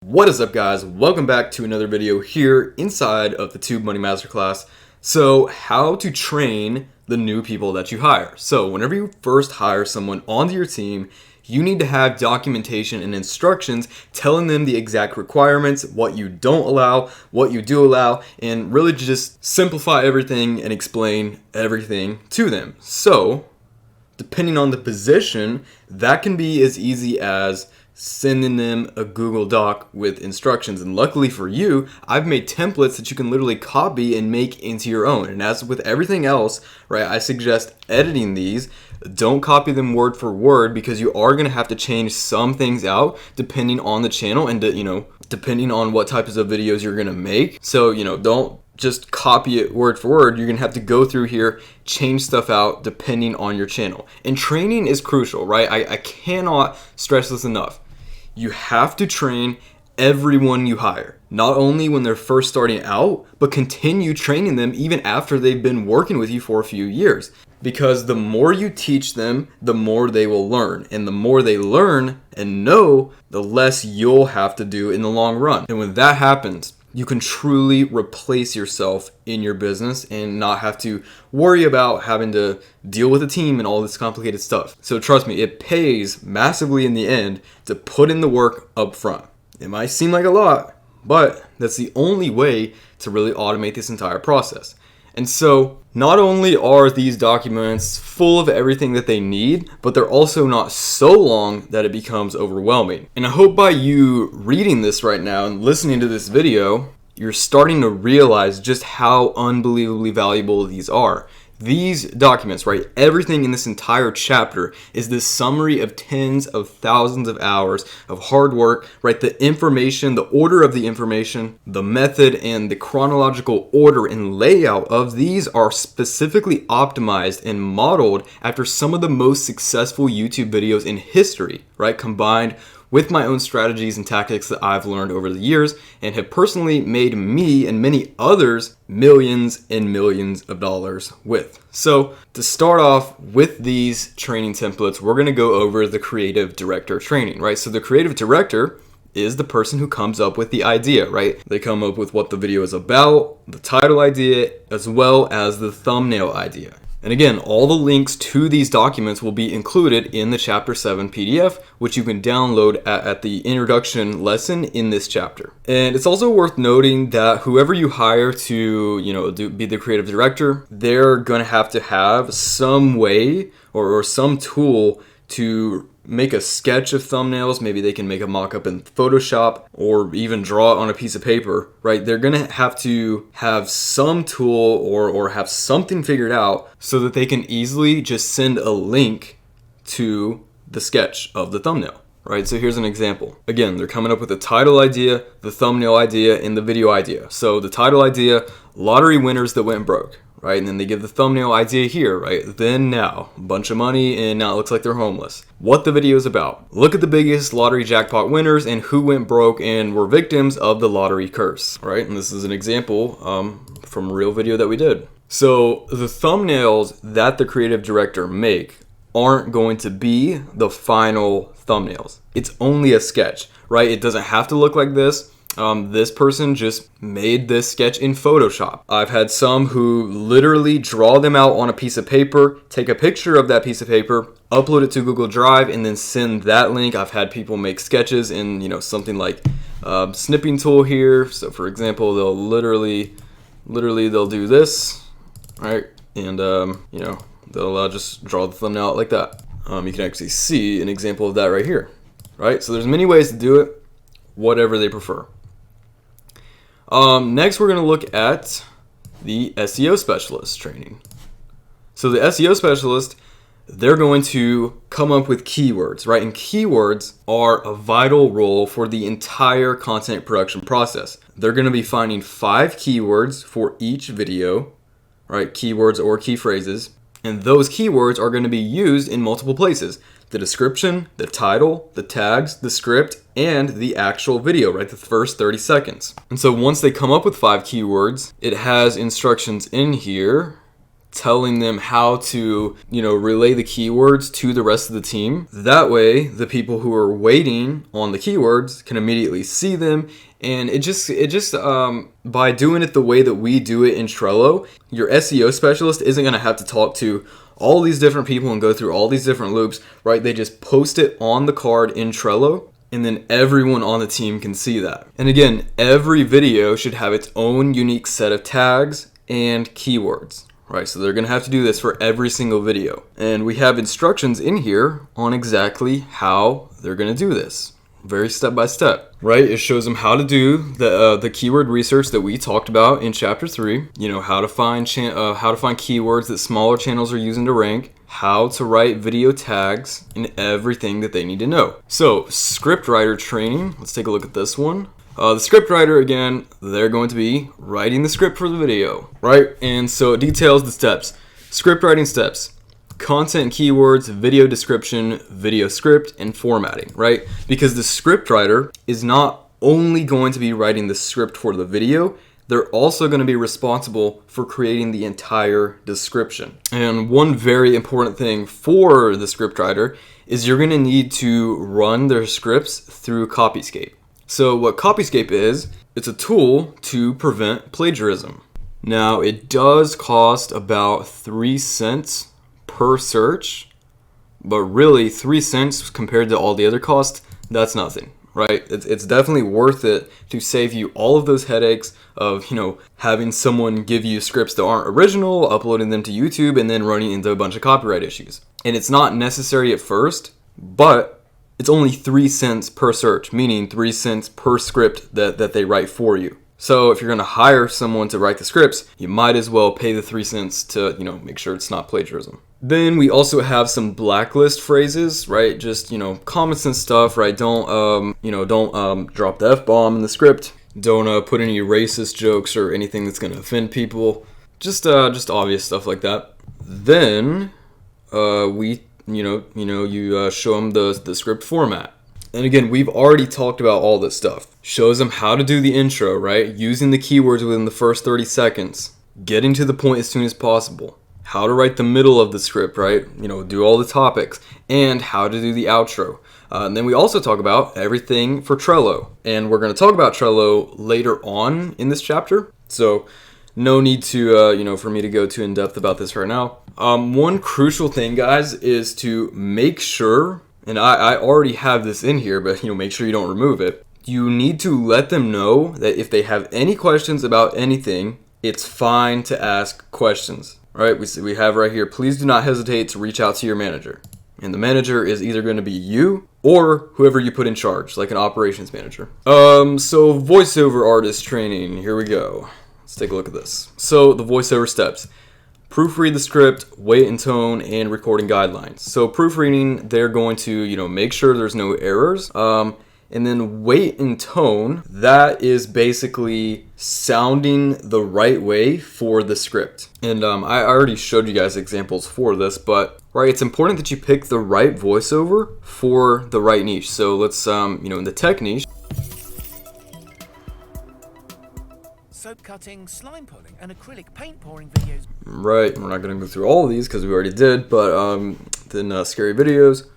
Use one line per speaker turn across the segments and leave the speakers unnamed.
What is up, guys? Welcome back to another video here inside of the Tube Money Masterclass. So, how to train the new people that you hire. So, whenever you first hire someone onto your team, you need to have documentation and instructions telling them the exact requirements, what you don't allow, what you do allow, and really just simplify everything and explain everything to them. So, depending on the position, that can be as easy as sending them a Google Doc with instructions. And luckily for you, I've made templates that you can literally copy and make into your own. And as with everything else, right, I suggest editing these. Don't copy them word for word because you are going to have to change some things out depending on the channel and, depending on what types of videos you're going to make. So, don't just copy it word for word. You're going to have to go through here, change stuff out depending on your channel. And training is crucial, right? I cannot stress this enough. You have to train everyone you hire, not only when they're first starting out, but continue training them even after they've been working with you for a few years. Because the more you teach them, the more they will learn. And the more they learn and know, the less you'll have to do in the long run. And when that happens, you can truly replace yourself in your business and not have to worry about having to deal with a team and all this complicated stuff. So trust me, it pays massively in the end to put in the work up front. It might seem like a lot, but that's the only way to really automate this entire process. And so not only are these documents full of everything that they need, but they're also not so long that it becomes overwhelming. And I hope by you reading this right now and listening to this video, you're starting to realize just how unbelievably valuable these are. These documents, right, everything in this entire chapter is this summary of tens of thousands of hours of hard work, right? The information, the order of the information, the method, and the chronological order and layout of these are specifically optimized and modeled after some of the most successful YouTube videos in history, right? Combined with my own strategies and tactics that I've learned over the years and have personally made me and many others millions and millions of dollars with. So to start off with these training templates, we're gonna go over the creative director training, right? So the creative director is the person who comes up with the idea, right? They come up with what the video is about, the title idea, as well as the thumbnail idea. And again, all the links to these documents will be included in the Chapter 7 PDF, which you can download at the introduction lesson in this chapter. And it's also worth noting that whoever you hire to, be the creative director, they're going to have some way or some tool to make a sketch of thumbnails. Maybe they can make a mock-up in Photoshop or even draw it on a piece of paper, right? They're gonna have to have some tool or have something figured out so that they can easily just send a link to the sketch of the thumbnail, right? So here's an example. Again, they're coming up with a title idea, the thumbnail idea, and the video idea. So the title idea, lottery winners that went broke, right? And then they give the thumbnail idea here, right? Then now, a bunch of money and now it looks like they're homeless. What the video is about. Look at the biggest lottery jackpot winners and who went broke and were victims of the lottery curse, right? And this is an example from a real video that we did. So the thumbnails that the creative director make aren't going to be the final thumbnails. It's only a sketch, right? It doesn't have to look like this. This person just made this sketch in Photoshop. I've had some who literally draw them out on a piece of paper, take a picture of that piece of paper, upload it to Google Drive, and then send that link. I've had people make sketches in, something like snipping tool here. So for example, they'll literally they'll do this, right? And, they'll just draw the thumbnail out like that. You can actually see an example of that right here, right? So there's many ways to do it, whatever they prefer. Next, we're going to look at the SEO specialist training. So the SEO specialist, they're going to come up with keywords, right? And keywords are a vital role for the entire content production process. They're going to be finding 5 keywords for each video, right? Keywords or key phrases. And those keywords are going to be used in multiple places. The description, the title, the tags, the script, and the actual video, right? The first 30 seconds. And so once they come up with 5 keywords, it has instructions in here telling them how to, relay the keywords to the rest of the team. That way, the people who are waiting on the keywords can immediately see them. And it just by doing it the way that we do it in Trello, your SEO specialist isn't going to have to talk to all these different people and go through all these different loops, right? They just post it on the card in Trello, and then everyone on the team can see that. And again, every video should have its own unique set of tags and keywords, right? So they're going to have to do this for every single video. And we have instructions in here on exactly how they're going to do this. Very step by step, right? It shows them how to do the keyword research that we talked about in chapter 3. How to find keywords that smaller channels are using to rank, how to write video tags, and everything that they need to know. So, scriptwriter training. Let's take a look at this one. The scriptwriter, again, they're going to be writing the script for the video, right? And so it details the steps. Script writing steps. Content keywords, video description, video script, and formatting, right? Because the scriptwriter is not only going to be writing the script for the video, they're also going to be responsible for creating the entire description. And one very important thing for the scriptwriter is you're going to need to run their scripts through Copyscape. So what Copyscape is, it's a tool to prevent plagiarism. Now, it does cost about 3 cents per search, but really 3 cents compared to all the other costs, that's nothing, right? It's definitely worth it to save you all of those headaches of, having someone give you scripts that aren't original, uploading them to YouTube, and then running into a bunch of copyright issues. And it's not necessary at first, but it's only 3 cents per search, meaning 3 cents per script that they write for you. So if you're going to hire someone to write the scripts, you might as well pay the 3 cents to, make sure it's not plagiarism. Then we also have some blacklist phrases, right? Just, common sense stuff, right? Don't drop the F-bomb in the script. Don't put any racist jokes or anything that's going to offend people. Just obvious stuff like that. Then you show them the script format. And again, we've already talked about all this stuff. Shows them how to do the intro, right? Using the keywords within the first 30 seconds. Getting to the point as soon as possible. How to write the middle of the script, right? Do all the topics. And how to do the outro. And then we also talk about everything for Trello. And we're going to talk about Trello later on in this chapter. So no need to, for me to go too in depth about this right now. One crucial thing, guys, is to make sure, and I already have this in here, but make sure you don't remove it. You need to let them know that if they have any questions about anything, it's fine to ask questions. All right, we have right here, please do not hesitate to reach out to your manager. And the manager is either going to be you or whoever you put in charge, like an operations manager. So voiceover artist training, here we go. Let's take a look at this. So the voiceover steps. Proofread the script, weight and tone, and recording guidelines. So proofreading, they're going to, make sure there's no errors. And then weight and tone, that is basically sounding the right way for the script. And I already showed you guys examples for this, but right, it's important that you pick the right voiceover for the right niche. So let's, in the tech niche,
soap cutting, slime pulling, and acrylic paint pouring videos.
Right, we're not going to go through all of these because we already did, but then scary videos.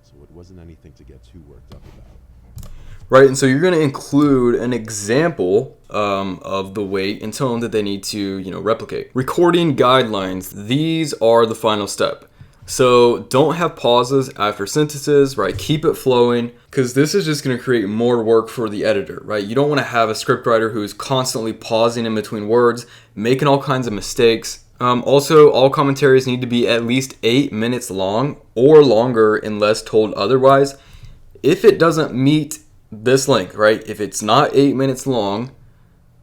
So it wasn't anything to get too worked up about.
Right, and so you're going to include an example of the weight and tone that they need to, replicate. Recording guidelines, these are the final step. So don't have pauses after sentences, right? Keep it flowing, because this is just going to create more work for the editor, right? You don't want to have a scriptwriter who's constantly pausing in between words, making all kinds of mistakes. Also, all commentaries need to be at least 8 minutes long or longer unless told otherwise. If it doesn't meet this length, right? If it's not 8 minutes long,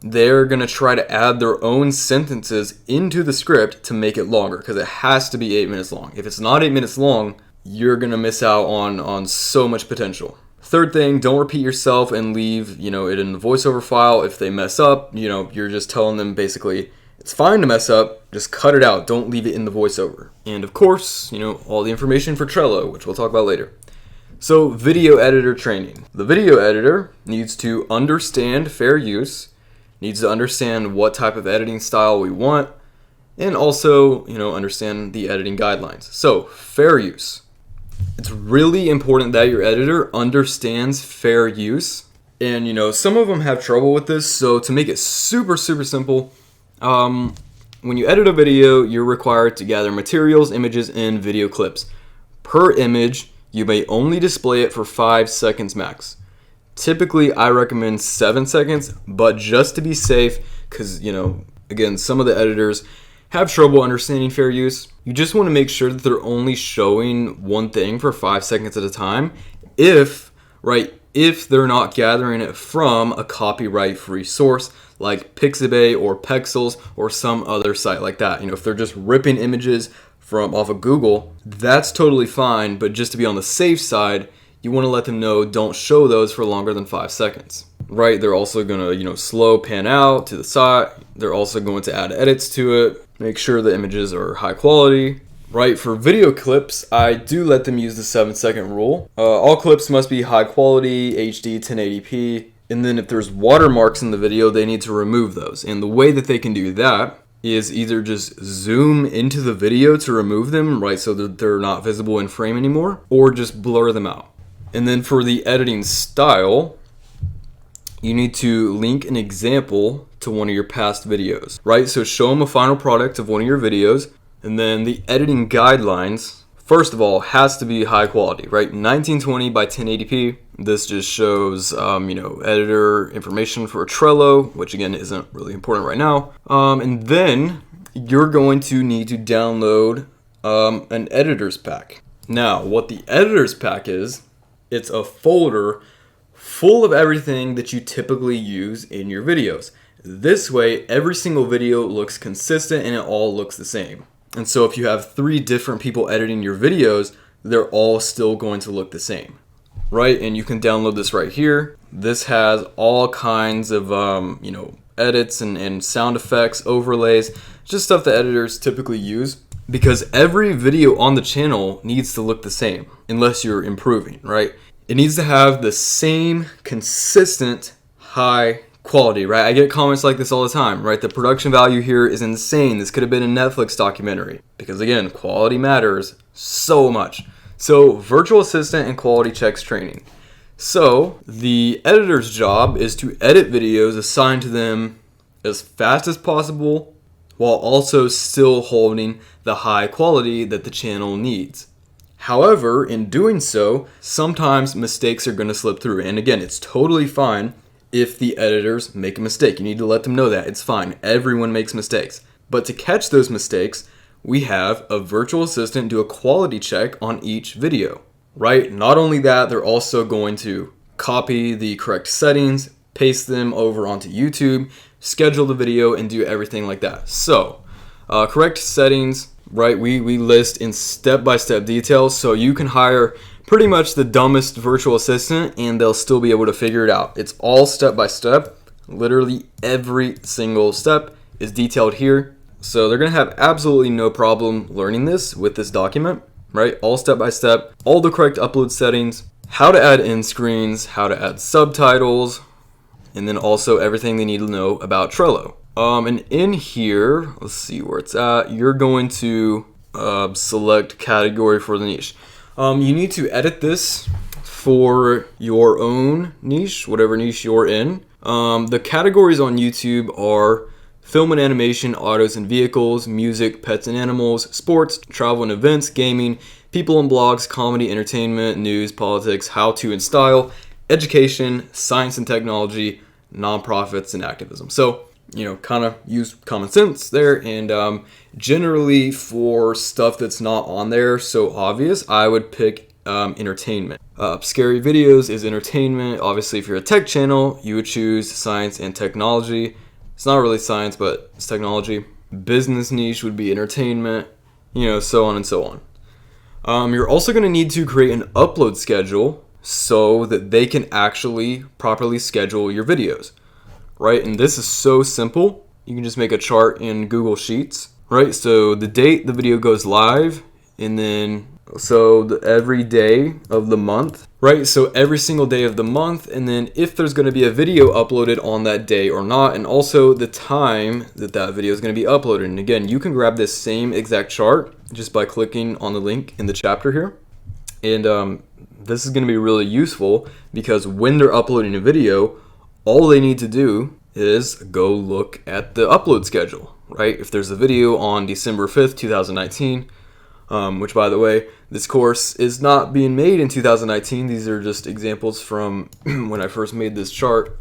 they're going to try to add their own sentences into the script to make it longer, because it has to be 8 minutes long. If it's not 8 minutes long, you're going to miss out on so much potential. Third thing, don't repeat yourself and leave, it in the voiceover file. If they mess up, you're just telling them basically it's fine to mess up, just cut it out. Don't leave it in the voiceover. And of course, all the information for Trello, which we'll talk about later. So video editor training. The video editor needs to understand fair use, needs to understand what type of editing style we want, and also, understand the editing guidelines. So, fair use. It's really important that your editor understands fair use. And, some of them have trouble with this. So, to make it super, super simple, when you edit a video, you're required to gather materials, images, and video clips. Per image, you may only display it for 5 seconds max. Typically, I recommend 7 seconds, but just to be safe, because, again, some of the editors have trouble understanding fair use. You just want to make sure that they're only showing one thing for 5 seconds at a time if they're not gathering it from a copyright-free source like Pixabay or Pexels or some other site like that. If they're just ripping images from off of Google, that's totally fine, but just to be on the safe side, you want to let them know don't show those for longer than 5 seconds. Right? They're also going to, slow pan out to the side. They're also going to add edits to it. Make sure the images are high quality. Right, for video clips, I do let them use the 7-second rule. All clips must be high quality, HD 1080p, and then if there's watermarks in the video, they need to remove those. And the way that they can do that is either just zoom into the video to remove them, right, so that they're not visible in frame anymore, or just blur them out. And then for the editing style, you need to link an example to one of your past videos, right? So show them a final product of one of your videos, and then the editing guidelines, first of all, has to be high quality, right? 1920 by 1080p. This just shows, editor information for Trello, which again isn't really important right now. And then you're going to need to download an editor's pack. Now, what the editor's pack is, it's a folder full of everything that you typically use in your videos. This way, every single video looks consistent and it all looks the same. And so if you have 3 different people editing your videos, they're all still going to look the same, right? And you can download this right here. This has all kinds of, edits and sound effects, overlays, just stuff that editors typically use, because every video on the channel needs to look the same unless you're improving, right? It needs to have the same consistent high quality, right? I get comments like this all the time, right? The production value here is insane. This could have been a Netflix documentary, because again, quality matters so much. So virtual assistant and quality checks training. So the editor's job is to edit videos assigned to them as fast as possible while also still holding the high quality that the channel needs. However, in doing so, sometimes mistakes are going to slip through. And again, it's totally fine if the editors make a mistake. You need to let them know that. It's fine. Everyone makes mistakes. But to catch those mistakes, we have a virtual assistant do a quality check on each video, right? Not only that, they're also going to copy the correct settings, paste them over onto YouTube, schedule the video, and do everything like that. So, correct settings, right? We list in step-by-step details, so you can hire pretty much the dumbest virtual assistant and they'll still be able to figure it out. It's all step-by-step. Literally every single step is detailed here. So they're going to have absolutely no problem learning this with this document, right? All step-by-step, all the correct upload settings, how to add end screens, how to add subtitles, and then also everything they need to know about Trello. And in here, let's see where it's at. You're going to select category for the niche. You need to edit this for your own niche, whatever niche you're in. The categories on YouTube are film and animation, autos and vehicles, music, pets and animals, sports, travel and events, gaming, people and blogs, comedy, entertainment, news, politics, how-to and style, education, science and technology, nonprofits, and activism. So, kind of use common sense there. And generally for stuff that's not on there so obvious, I would pick entertainment. Scary videos is entertainment. Obviously, if you're a tech channel, you would choose science and technology. It's not really science, but it's technology. Business niche would be entertainment, so on and so on. You're also going to need to create an upload schedule so that they can actually properly schedule your videos, right? And this is so simple. You can just make a chart in Google Sheets, right? So the date the video goes live, and then So every day of the month, right? So every single day of the month, and then if there's going to be a video uploaded on that day or not, and also the time that that video is going to be uploaded. And again, you can grab this same exact chart just by clicking on the link in the chapter here. And this is going to be really useful because when they're uploading a video, all they need to do is go look at the upload schedule, right? If there's a video on December 5th, 2019, which by the way, this course is not being made in 2019. These are just examples from when I first made this chart.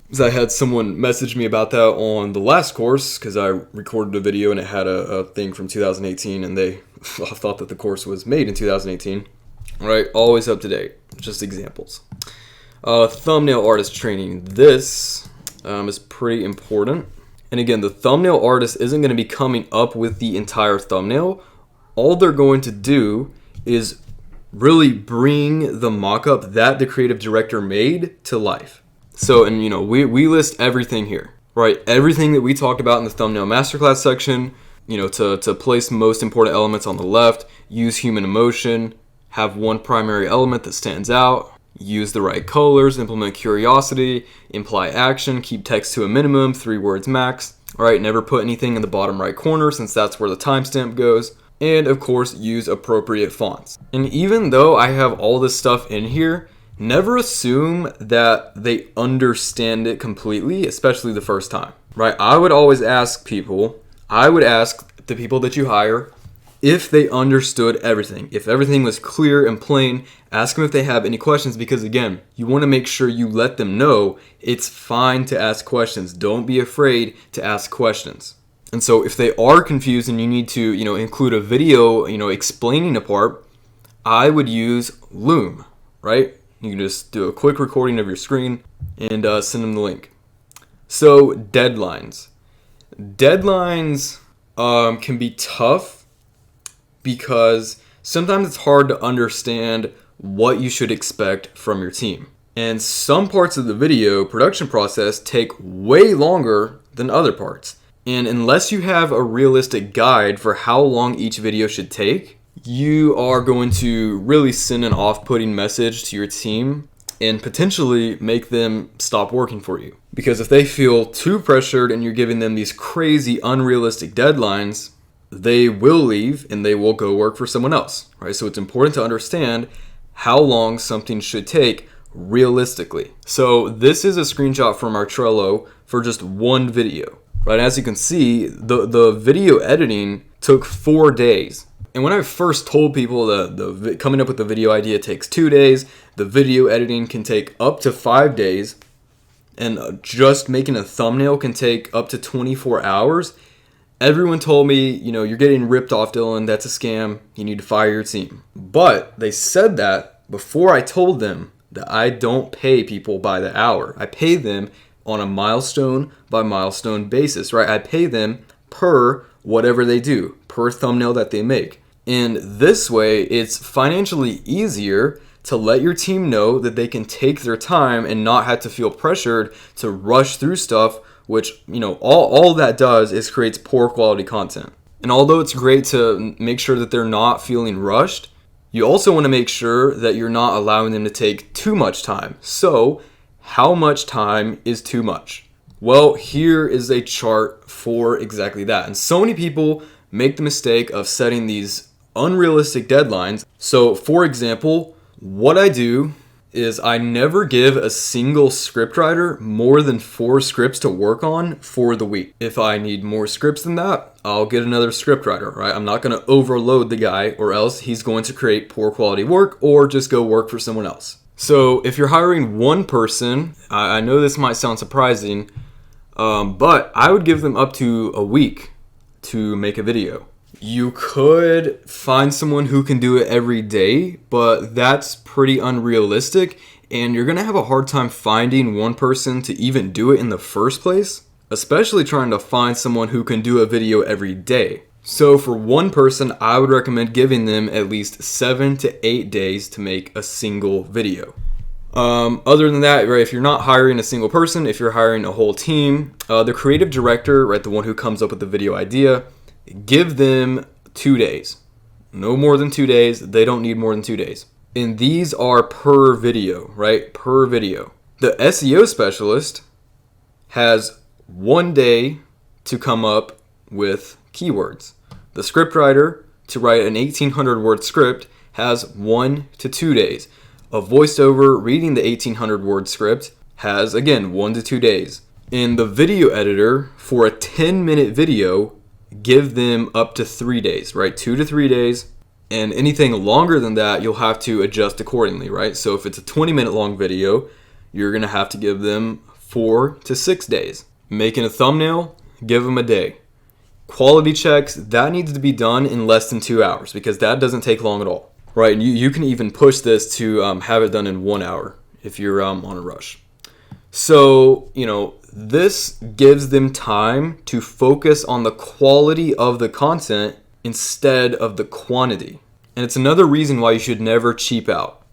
Because I had someone message me about that on the last course because I recorded a video and it had a thing from 2018 and they thought that the course was made in 2018. Right, always up to date, just examples. Thumbnail artist training. This is pretty important. And again, the thumbnail artist isn't going to be coming up with the entire thumbnail. All they're going to do is really bring the mock-up that the creative director made to life. So, and we list everything here, right? Everything that we talked about in the thumbnail masterclass section, to place most important elements on the left, use human emotion, have one primary element that stands out, use the right colors, implement curiosity, imply action, keep text to a minimum, 3 words max, right? Never put anything in the bottom right corner since that's where the timestamp goes. And of course, use appropriate fonts. And even though I have all this stuff in here, never assume that they understand it completely, especially the first time, right? I would ask the people that you hire, if they understood everything, if everything was clear and plain, ask them if they have any questions because again, you want to make sure you let them know it's fine to ask questions. Don't be afraid to ask questions. And so if they are confused and you need to, include a video, explaining a part, I would use Loom, right? You can just do a quick recording of your screen and send them the link. So deadlines. Deadlines can be tough because sometimes it's hard to understand what you should expect from your team. And some parts of the video production process take way longer than other parts. And unless you have a realistic guide for how long each video should take, you are going to really send an off-putting message to your team and potentially make them stop working for you. Because if they feel too pressured and you're giving them these crazy unrealistic deadlines, they will leave and they will go work for someone else, right? So it's important to understand how long something should take realistically. So this is a screenshot from our Trello for just one video, right? As you can see, the video editing took 4 days. And when I first told people that coming up with the video idea takes 2 days, the video editing can take up to 5 days, and just making a thumbnail can take up to 24 hours, everyone told me, you're getting ripped off, Dylan. That's a scam. You need to fire your team. But they said that before I told them that I don't pay people by the hour. I pay them on a milestone by milestone basis, right? I pay them per whatever they do, per thumbnail that they make. And this way, it's financially easier to let your team know that they can take their time and not have to feel pressured to rush through stuff, which, all that does is creates poor quality content. And although it's great to make sure that they're not feeling rushed, you also want to make sure that you're not allowing them to take too much time. So, how much time is too much? Well, here is a chart for exactly that. And so many people make the mistake of setting these unrealistic deadlines. So, for example, what I do is I never give a single scriptwriter more than 4 scripts to work on for the week. If I need more scripts than that, I'll get another scriptwriter, right? I'm not going to overload the guy or else he's going to create poor quality work or just go work for someone else. So if you're hiring one person, I know this might sound surprising, but I would give them up to a week to make a video. You could find someone who can do it every day, but that's pretty unrealistic, and you're going to have a hard time finding one person to even do it in the first place, especially trying to find someone who can do a video every day. So for one person, I would recommend giving them at least 7 to 8 days to make a single video. Other than that, right, if you're not hiring a single person, if you're hiring a whole team, the creative director, right, the one who comes up with the video idea, give them 2 days. No more than 2 days. They don't need more than 2 days. And these are per video, right? Per video. The SEO specialist has 1 day to come up with keywords. The scriptwriter to write an 1,800 word script has 1 to 2 days. A voiceover reading the 1,800 word script has, again, 1 to 2 days. And the video editor for a 10-minute video, give them up to 3 days, right? 2 to 3 days. And anything longer than that, you'll have to adjust accordingly, right? So if it's a 20-minute long video, you're going to have to give them 4 to 6 days. Making a thumbnail, give them a day. Quality checks, that needs to be done in less than 2 hours because that doesn't take long at all, right? And you can even push this to have it done in 1 hour if you're on a rush. So, this gives them time to focus on the quality of the content instead of the quantity. And it's another reason why you should never cheap out.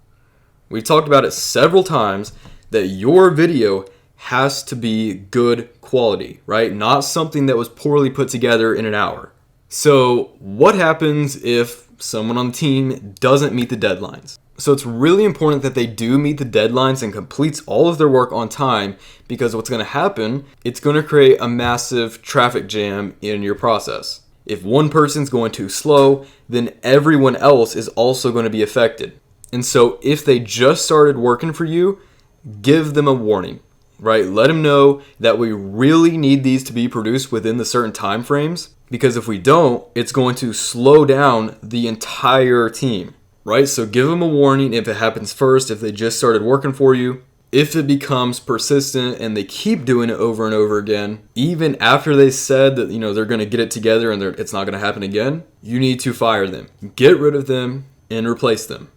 We've talked about it several times that your video has to be good quality, right? Not something that was poorly put together in an hour. So what happens if someone on the team doesn't meet the deadlines? So it's really important that they do meet the deadlines and completes all of their work on time, because what's going to happen, it's going to create a massive traffic jam in your process. If one person's going too slow, then everyone else is also going to be affected. And so if they just started working for you, give them a warning, right? Let them know that we really need these to be produced within the certain time frames, because if we don't, it's going to slow down the entire team, right? So give them a warning if it happens first, if they just started working for you. If it becomes persistent and they keep doing it over and over again, even after they said that they're going to get it together and it's not going to happen again, you need to fire them. Get rid of them and replace them.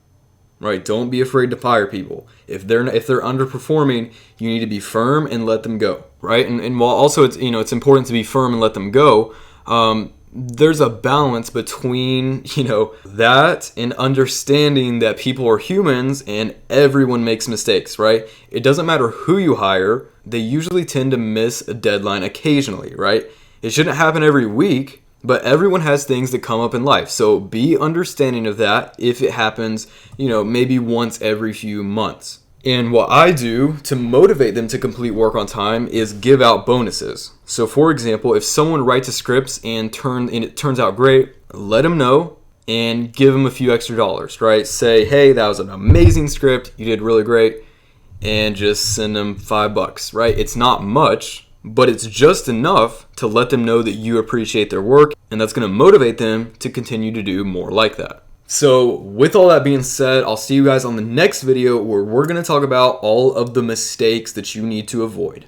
Right? Don't be afraid to fire people. If they're underperforming, you need to be firm and let them go. Right? And while also it's important to be firm and let them go, there's a balance between, that and understanding that people are humans and everyone makes mistakes, right? It doesn't matter who you hire. They usually tend to miss a deadline occasionally, right? It shouldn't happen every week, but everyone has things that come up in life. So be understanding of that if it happens, maybe once every few months. And what I do to motivate them to complete work on time is give out bonuses. So for example, if someone writes a script and it turns out great, let them know and give them a few extra dollars, right? Say, hey, that was an amazing script. You did really great. And just send them $5, right? It's not much, but it's just enough to let them know that you appreciate their work. And that's going to motivate them to continue to do more like that. So with all that being said, I'll see you guys on the next video where we're going to talk about all of the mistakes that you need to avoid.